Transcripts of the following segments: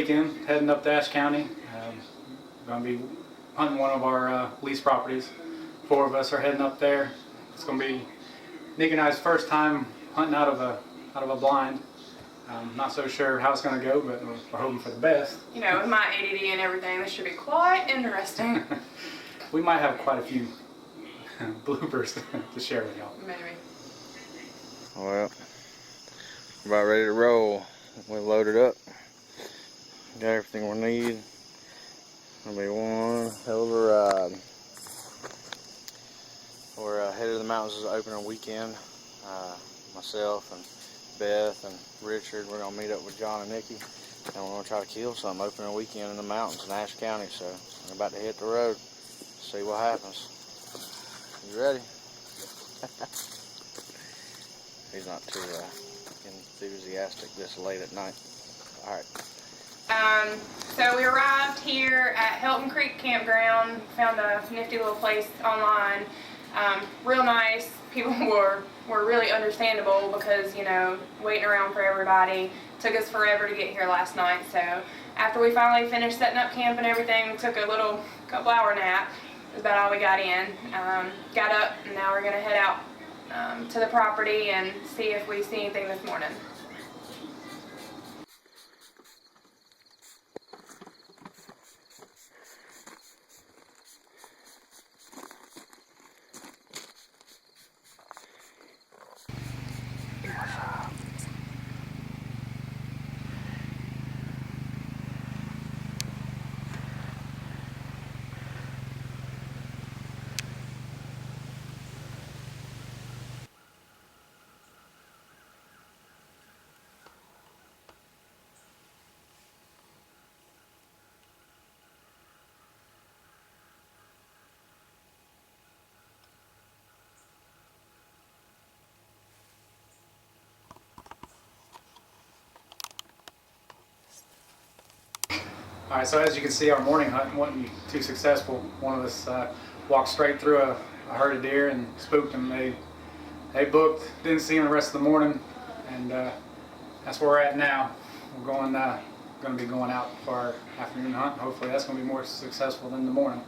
weekend, heading up to Ashe County. Going to be hunting one of our lease properties. 4 of us are heading up there. It's going to be Nikki and I's first time hunting out of a blind. Not so sure how it's going to go, but we're hoping for the best. You know, with my ADD and everything, this should be quite interesting. We might have quite a few bloopers to share with y'all. Maybe. Well, we're about ready to roll. We loaded up. Got everything we need. It'll be one hell of a ride. We're headed to the mountains this opening weekend. Myself and Beth and Richard, we're going to meet up with John and Nikki, and we're going to try to kill something opening weekend in the mountains in Ashe County. So we're about to hit the road, see what happens. You ready? He's not too enthusiastic this late at night. All right. So we arrived here at Hilton Creek Campground, found a nifty little place online. Real nice. People were really understandable because, you know, waiting around for everybody. Took us forever to get here last night. So after we finally finished setting up camp and everything, we took a little couple-hour nap. That's about all we got in. Got up, and now we're going to head out to the property and see if we see anything this morning. Alright, so as you can see, our morning hunt wasn't too successful. One of us walked straight through a herd of deer and spooked them. They booked, didn't see them the rest of the morning, and that's where we're at now. We're going to be going out for our afternoon hunt. Hopefully that's going to be more successful than the morning.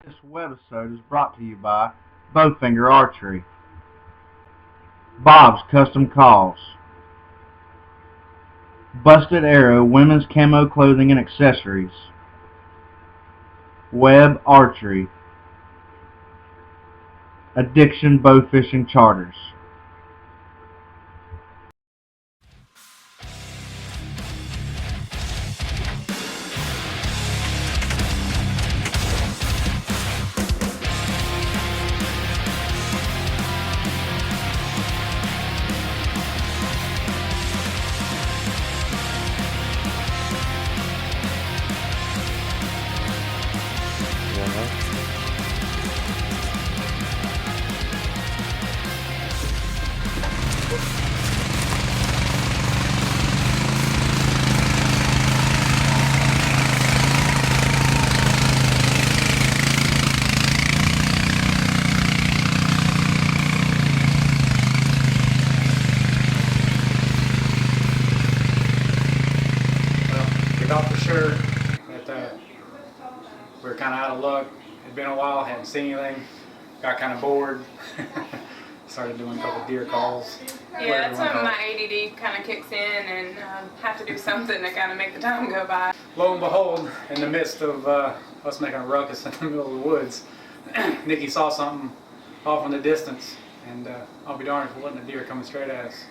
This webisode is brought to you by Bowfinger Archery, Bob's Custom Calls, Busted Arrow Women's Camo Clothing and Accessories, Web Archery, Addiction Bow Fishing Charters. Thought for sure that we were kind of out of luck. It'd been a while, hadn't seen anything, got kind of bored. Started doing a couple deer calls. Yeah, that's when my ADD kind of kicks in and have to do something to kind of make the time go by. Lo and behold, in the midst of us making a ruckus in the middle of the woods, Nikki saw something off in the distance, and I'll be darned if it wasn't a deer coming straight at us.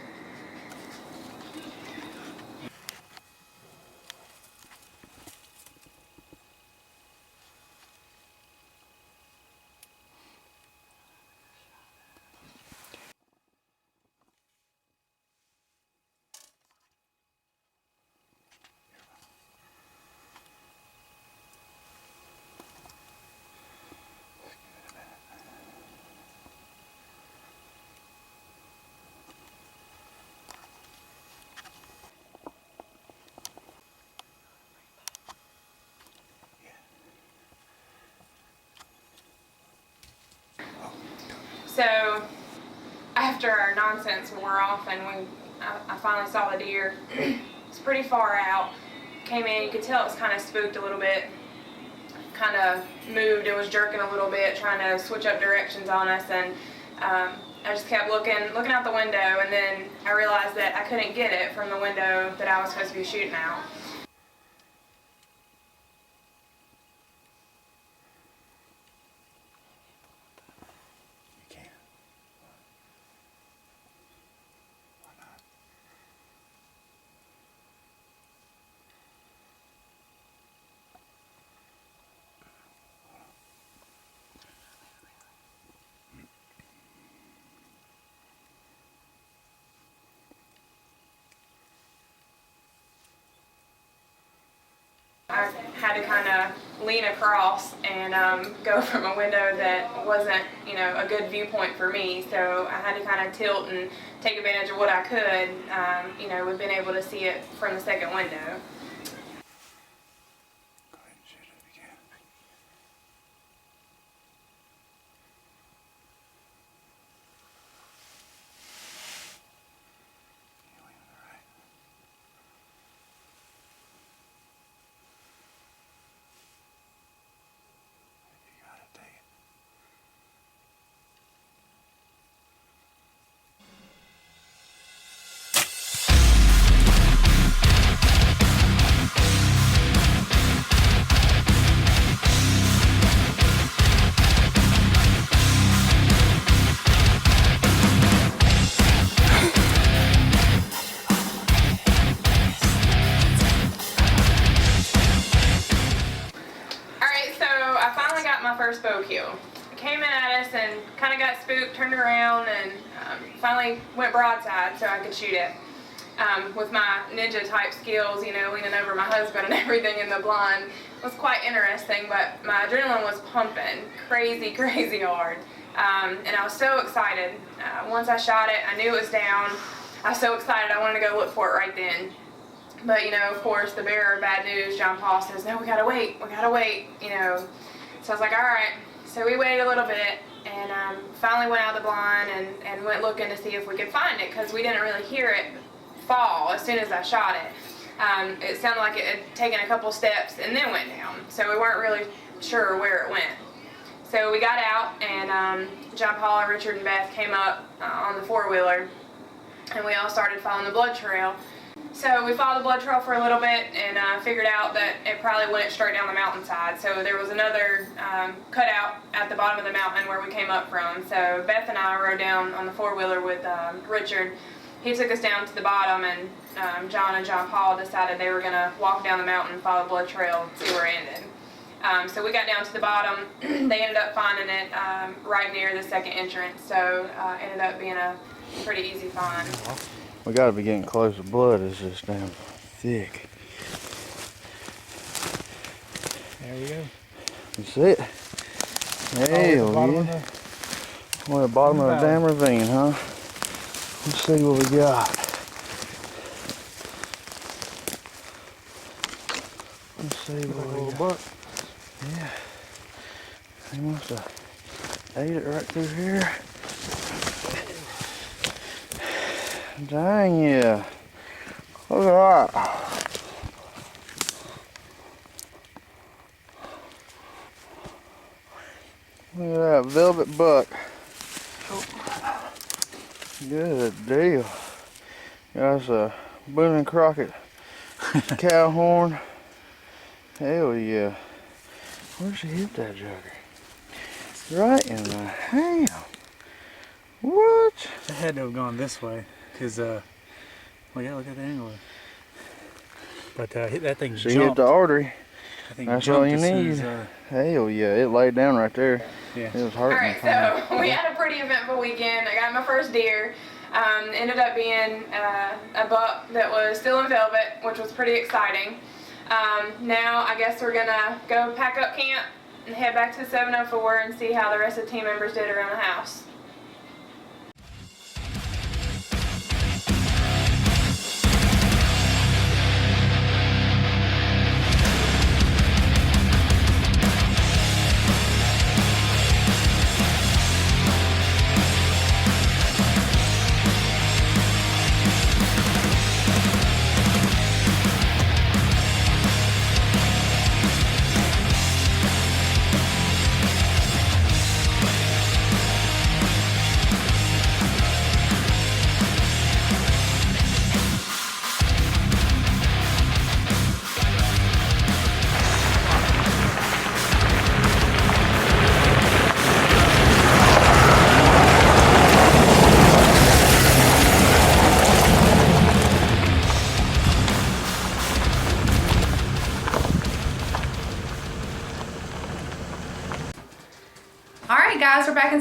So after our nonsense wore off and I finally saw the deer, it's pretty far out. Came in, you could tell it was kind of spooked a little bit. Kind of moved, it was jerking a little bit, trying to switch up directions on us, and I just kept looking out the window, and then I realized that I couldn't get it from the window that I was supposed to be shooting out. I had to kind of lean across and go from a window that wasn't, you know, a good viewpoint for me. So I had to kind of tilt and take advantage of what I could. You know, we've been able to see it from the second window. First bow kill. It came in at us and kind of got spooked, turned around, and finally went broadside so I could shoot it. With my ninja type skills, you know, leaning over my husband and everything in the blind, it was quite interesting, but my adrenaline was pumping crazy hard. And I was so excited. Once I shot it, I knew it was down. I was so excited I wanted to go look for it right then. But, you know, of course, the bearer of bad news, John Paul, says, no, we gotta wait, you know. So I was like, all right. So we waited a little bit and finally went out the blind and went looking to see if we could find it, because we didn't really hear it fall as soon as I shot it. It sounded like it had taken a couple steps and then went down. So we weren't really sure where it went. So we got out and John Paul and Richard and Beth came up on the four-wheeler and we all started following the blood trail. So we followed the blood trail for a little bit and figured out that it probably went straight down the mountainside. So there was another cutout at the bottom of the mountain where we came up from. So Beth and I rode down on the four-wheeler with Richard. He took us down to the bottom, and John and John Paul decided they were going to walk down the mountain and follow the blood trail and see where it ended. So we got down to the bottom. They ended up finding it right near the second entrance. So ended up being a pretty easy find. We gotta be getting close. The blood is just damn thick. There we go. You see it? Hell yeah. We're at the bottom of the damn ravine, huh? Let's see what we got. Let's see what we got. Yeah. He must have ate it right through here. Dang, yeah. Look at that. Look at that velvet buck. Good deal. That's a Boone and Crockett cow horn. Hell yeah. Where'd she hit that jugger? Right in the ham. What? I had to have gone this way. Because, well, yeah, look at the angle. But hit that thing she hit the artery. That's all you need. Hell yeah, it laid down right there. Yeah. It was hurting. Alright, so we had a pretty eventful weekend. I got my first deer. Ended up being a buck that was still in velvet, which was pretty exciting. Now I guess we're gonna go pack up camp and head back to the 704 and see how the rest of the team members did around the house.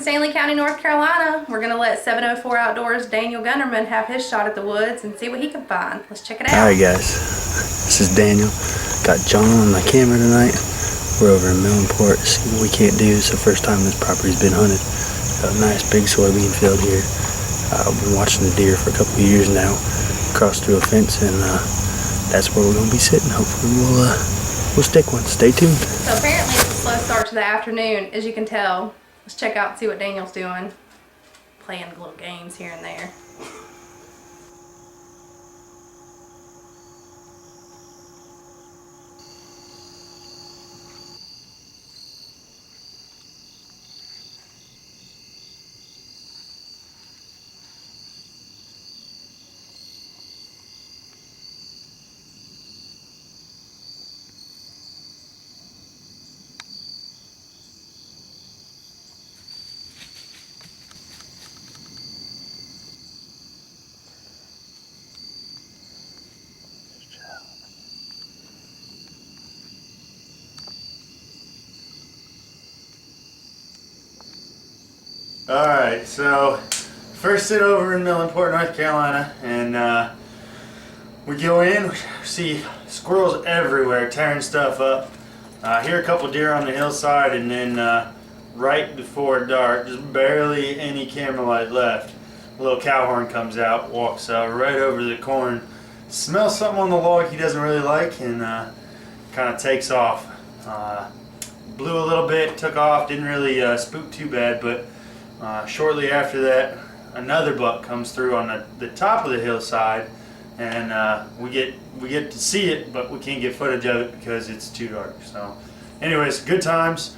Stanley County, North Carolina. We're gonna let 704 Outdoors Daniel Gunnerman have his shot at the woods and see what he can find. Let's check it out. Alright guys, this is Daniel. Got John on my camera tonight. We're over in Millenport, see what we can't do. It's the first time this property's been hunted. Got a nice big soybean field here. I've been watching the deer for a couple of years now. Crossed through a fence, and that's where we're gonna be sitting. Hopefully we'll stick one. Stay tuned. So apparently it's a slow start to the afternoon, as you can tell. Let's check out and see what Daniel's doing. Playing little games here and there. Alright, so first sit over in Millenport, North Carolina, and we go in, we see squirrels everywhere tearing stuff up. Hear a couple deer on the hillside, and then right before dark, just barely any camera light left, a little cow horn comes out, walks right over the corn, smells something on the log he doesn't really like, and kind of takes off. Blew a little bit, took off, didn't really spook too bad, but shortly after that, another buck comes through on the top of the hillside, and we get to see it, but we can't get footage of it because it's too dark. So, anyways, good times.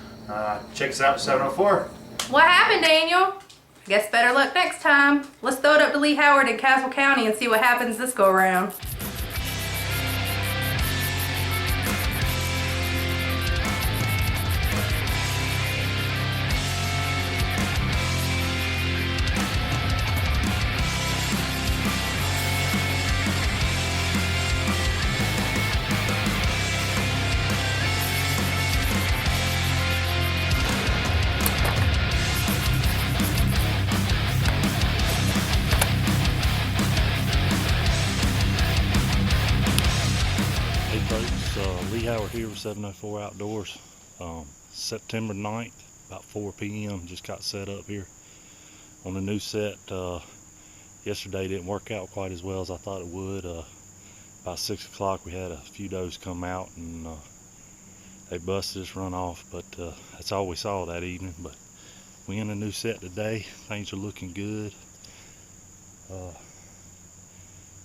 Check us out, 704. What happened, Daniel? I guess better luck next time. Let's throw it up to Lee Howard in Castle County and see what happens this go around. Lee Howard here with 704 Outdoors. September 9th, about 4 p.m. Just got set up here on the new set. Yesterday didn't work out quite as well as I thought it would. About 6 o'clock we had a few does come out, and they busted us run off, but that's all we saw that evening. But we in a new set today. Things are looking good.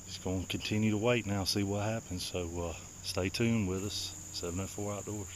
Just going to continue to wait now, see what happens. So stay tuned with us, 704 Outdoors.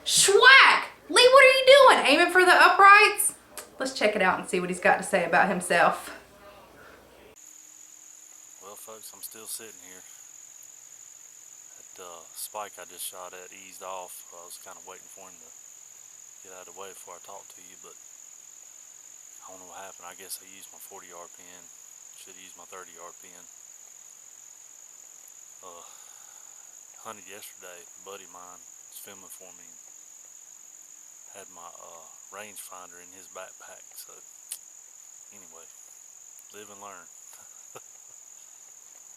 Schwack! Lee, what are you doing? Aiming for the uprights? Let's check it out and see what he's got to say about himself. Well, folks, I'm still sitting here. That spike I just shot at eased off. I was kind of waiting for him to get out of the way before I talked to you, but I don't know what happened. I guess I used my 40-yard pin. Should have used my 30-yard pin. Hunted yesterday. A buddy of mine was filming for me. Had my rangefinder in his backpack. So anyway, live and learn.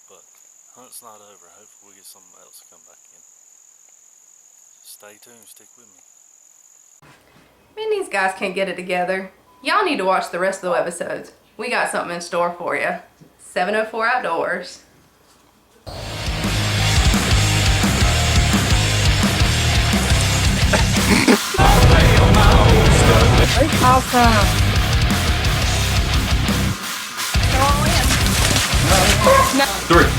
But hunt's not over. Hopefully we get something else to come back in. Stay tuned. Stick with me. Man, these guys can't get it together. Y'all need to watch the rest of the webisodes. We got something in store for you. 704 Outdoors. Awesome. Three.